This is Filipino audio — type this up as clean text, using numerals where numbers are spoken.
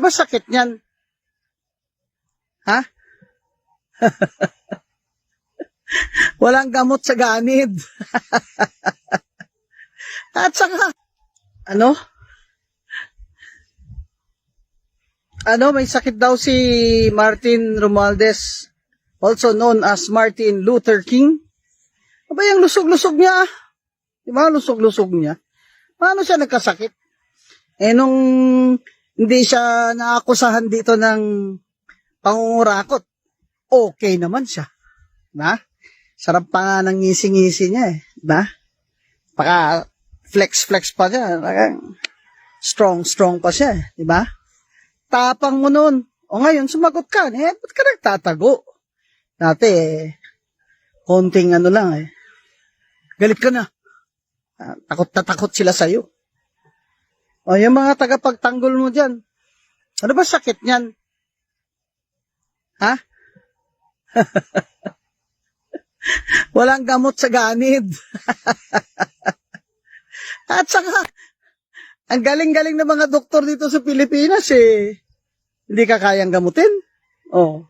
ba sakit niyan? Ha? Walang gamot sa ganid. At saka, may sakit daw si Martin Romualdez, also known as Martin Luther King. Aba, yung lusog-lusog niya. Di ba, lusog-lusog niya? Paano siya nagkasakit? Nung hindi siya naakusahan dito ng pangungurakot, okay naman siya. Na? Sarap pa nga ng ngisi-ngisi niya eh. Na? Paka flex-flex pa siya. Strong pa siya eh. Di ba? Tapang mo nun. O ngayon, sumagot ka. Ba't ka nagtatago? Dati konting lang eh. Galit ka na. Takot na takot sila sa'yo. O yung mga tagapagtanggol mo dyan. Ano ba sakit niyan? Ha? Walang gamot sa ganid. At saka, ang galing-galing ng mga doktor dito sa Pilipinas eh. Hindi ka kayang gamutin. Oh.